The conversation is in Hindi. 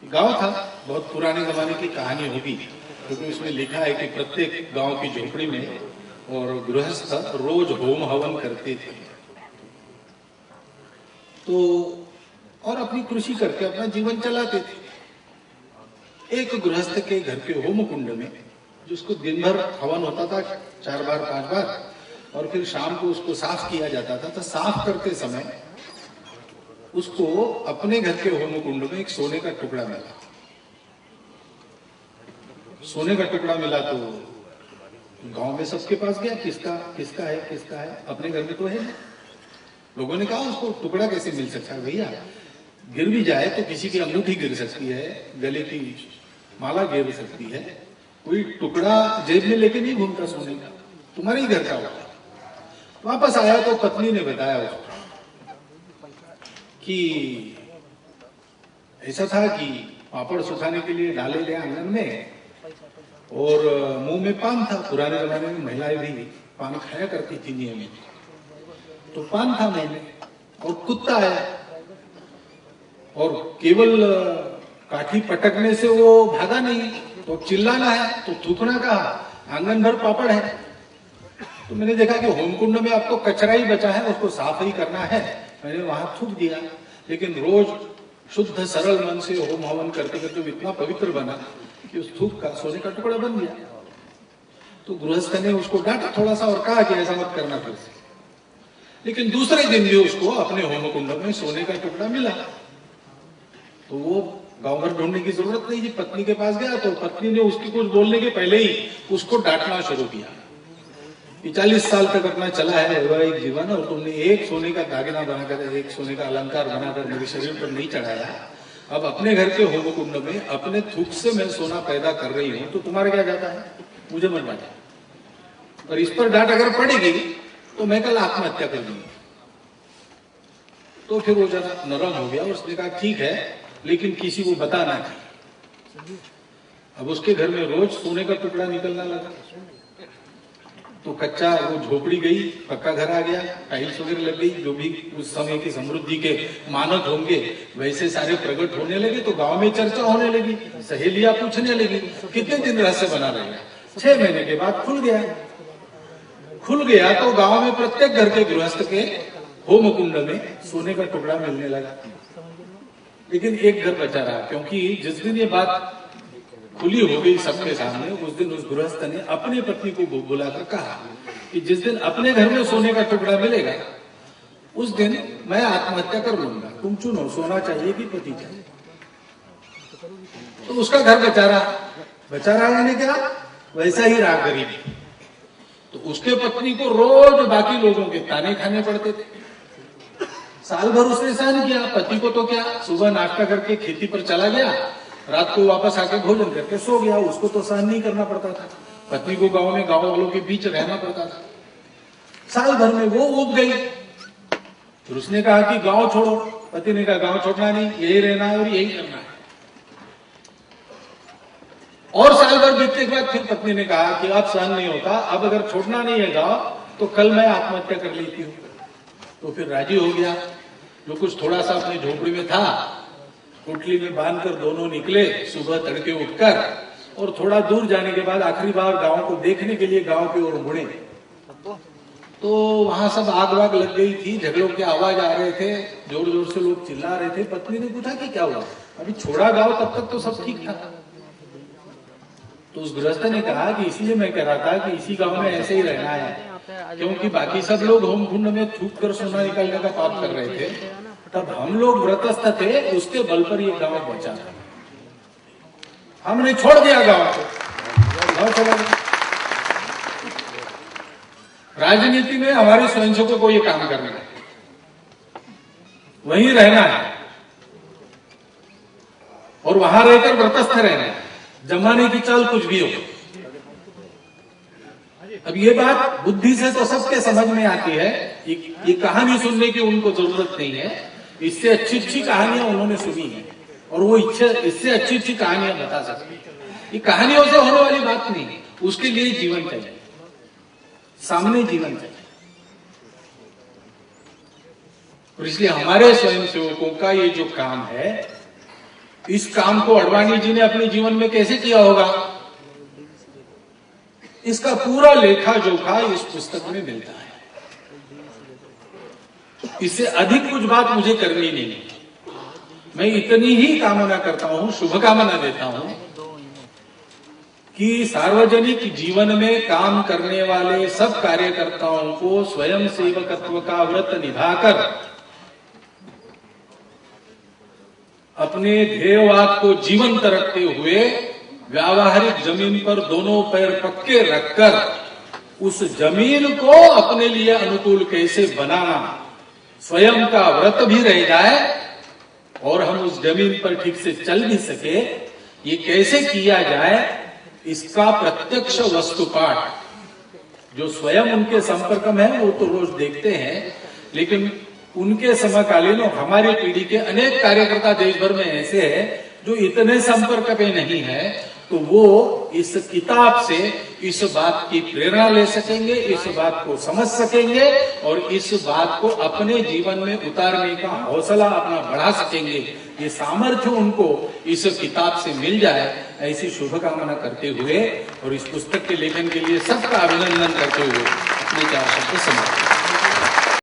गांव था, बहुत पुराने जमाने की कहानी होगी, क्योंकि उसमें लिखा है कि प्रत्येक गांव की झोपड़ी में और गृहस्थ रोज होम हवन करते थे। तो और अपनी कृषि करके अपना जीवन चलाते थे। एक गृहस्थ के घर के होम कुंड में, जिसको दिन भर हवन होता था 4 बार 5 बार, और फिर शाम को उसको साफ किया जाता था, तो साफ करते समय उसको अपने घर के होम कुंड में एक सोने का टुकड़ा मिला। सोने का टुकड़ा मिला तो गांव में सबके पास गया, किसका किसका है, किसका है, अपने घर में तो है नहीं। लोगों ने कहा उसको टुकड़ा कैसे मिल सकता है भैया, गिर भी जाए तो किसी की अंगूठी गिर सकती है, गले की माला गिर सकती है, कोई टुकड़ा जेब में लेके नहीं घूमता सोने का, तुम्हारे ही घर का होगा। वापस आया तो पत्नी ने बताया उसको कि ऐसा था कि पापड़ सुखाने के लिए डाले गए आंगन में, और मुंह में पान था। पुराने जमाने में महिलाएं भी पान खाया करती थी नियमित, तो पान था मुंह में, और कुत्ता आया, और केवल काठी पटकने से वो भागा नहीं, तो चिल्लाना है, तो थूकना कहा, आंगन भर पापड़ है। तो मैंने देखा कि होमकुंड में आपको कचरा ही बचा है, उसको साफ ही करना है, मैंने वहां थूक दिया। लेकिन रोज शुद्ध सरल मन से होम हवन करते करते इतना पवित्र बना कि उस थूक का सोने का टुकड़ा बन गया। तो गृहस्थ ने उसको डांटा थोड़ा सा और कहा कि ऐसा मत करना फिर से। लेकिन दूसरे दिन भी उसको अपने होम कुंड में सोने का टुकड़ा मिला। तो वो गांव भर ढूंढने की जरूरत नहीं थी, पत्नी के पास गया, तो पत्नी ने उसकी कुछ बोलने के पहले ही उसको डांटना शुरू किया कि 40 साल तक अपना चला है वैवाहिक जीवन, और तुमने एक सोने का दागिना बनाकर, एक सोने का अलंकार बनाकर मेरे शरीर पर नहीं चढ़ाया। अब अपने घर के होम कुंड में अपने थूक से मैं सोना पैदा कर रही हूं, तो तुम्हारा क्या जाता है, मुझे मत डांटा। और इस पर डांट अगर पड़ेगी तो मैं कल आत्महत्या कर दूंगी। तो फिर वो जरा नरम हो गया, उसने कहा ठीक है, लेकिन किसी को बताना नहीं। अब उसके घर में रोज सोने का टुकड़ा निकलना लगा। तो कच्चा वो झोपड़ी गई, पक्का घर आ गया, टाइल्स वगैरह लग गई, जो भी उस समय की समृद्धि के मानक होंगे वैसे सारे प्रकट होने लगे। तो गांव में चर्चा होने लगी, सहेलियां पूछने लगी कितने दिन रहस्य बना रहेगा। 6 महीने के बाद खुल गया। तो गांव में प्रत्येक घर के गृहस्थ के होम कुंड में सोने का टुकड़ा मिलने लगा। लेकिन एक घर बचा रहा, क्योंकि जिस दिन ये बात खुली हो गई सबके सामने, उस दिन उस गृहस्थ ने अपनी पत्नी को बुलाकर कहा कि जिस दिन अपने घर में सोने का टुकड़ा मिलेगा उस दिन मैं आत्महत्या कर लूंगा, तुम चुनो, सोना चाहिए कि पति चाहिए। तो उसका घर बचा रहा यानी क्या, वैसा ही रहा गरीब। तो उसके पत्नी को रोज बाकी लोगों के ताने खाने पड़ते थे। साल भर उसने सहन किया। पति को तो क्या, सुबह नाश्ता करके खेती पर चला गया, रात को वापस आके भोजन करके सो गया, उसको तो सहन नहीं करना पड़ता था। पत्नी को गांव में गांव वालों के बीच रहना पड़ता था। साल भर में वो उब गई। फिर उसने कहा कि गांव छोड़ो। पति ने कहा गांव छोड़ना नहीं, यही रहना है और यही करना है। और साल भर बीतने के बाद फिर पत्नी ने कहा कि अब सहन नहीं होता, अब अगर छोड़ना नहीं है गांव तो कल मैं आत्महत्या कर लेती हूँ। तो फिर राजी हो गया। जो कुछ थोड़ा सा अपनी झोपड़ी में था पोटली में बांधकर दोनों निकले सुबह तड़के उठकर, और थोड़ा दूर जाने के बाद आखिरी बार गांव को देखने के लिए गांव की ओर मुड़े। तो वहां सब आग वाग लग गई थी, झगड़ों के आवाज आ रहे थे, जोर जोर से लोग चिल्ला रहे थे। पत्नी ने पूछा कि क्या हुआ, अभी छोड़ा गांव, तब तक तो सब ठीक था। तो उस गृहस्थ ने कहा कि इसलिए मैं कह रहा था कि इसी गांव में ऐसे ही रहना है, क्योंकि बाकी सब लोग होम कुंड में थूक कर सोना निकालने का पाप कर रहे थे, तब हम लोग व्रतस्थ थे, उसके बल पर ये गांव बचा। हमने छोड़ दिया गांव को, गांव चला गया। राजनीति में हमारे स्वयंसेवकों को ये काम करना है, वहीं रहना है और वहां रहकर व्रतस्थ रहना है, जमाने की चाल कुछ भी हो। अब ये बात बुद्धि से तो सबके समझ में आती है, ये कहानी सुनने की उनको जरूरत नहीं है। इससे अच्छी अच्छी कहानियां उन्होंने सुनी है और वो इससे अच्छी अच्छी कहानियां बता सकते हैं। ये कहानियों से होने वाली बात नहीं है, उसके लिए जीवन चाहिए, सामने जीवन चाहिए। और इसलिए हमारे स्वयंसेवकों का ये जो काम है, इस काम को अडवाणी जी ने अपने जीवन में कैसे किया होगा, इसका पूरा लेखा जोखा इस पुस्तक में मिलता है। इससे अधिक कुछ बात मुझे करनी नहीं। मैं इतनी ही कामना करता हूं, शुभकामना देता हूं कि सार्वजनिक जीवन में काम करने वाले सब कार्यकर्ताओं को स्वयं सेवकत्व का व्रत निभाकर अपने ध्येयवाद को जीवंत रखते हुए व्यावहारिक जमीन पर दोनों पैर पक्के रखकर उस जमीन को अपने लिए अनुकूल कैसे बनाना, स्वयं का व्रत भी रह जाए और हम उस जमीन पर ठीक से चल भी सके, ये कैसे किया जाए, इसका प्रत्यक्ष वस्तुपाठ जो स्वयं उनके संपर्क में है वो तो रोज देखते हैं, लेकिन उनके समकालीन और हमारी पीढ़ी के अनेक कार्यकर्ता देश भर में ऐसे हैं जो इतने संपर्क पे नहीं है, तो वो इस किताब से इस बात की प्रेरणा ले सकेंगे, इस बात को समझ सकेंगे और इस बात को अपने जीवन में उतारने का हौसला अपना बढ़ा सकेंगे। ये सामर्थ्य उनको इस किताब से मिल जाए, ऐसी शुभकामना करते हुए और इस पुस्तक के लेखन के लिए सबका अभिनंदन करते हुए अपने 4 शब्द समाप्त।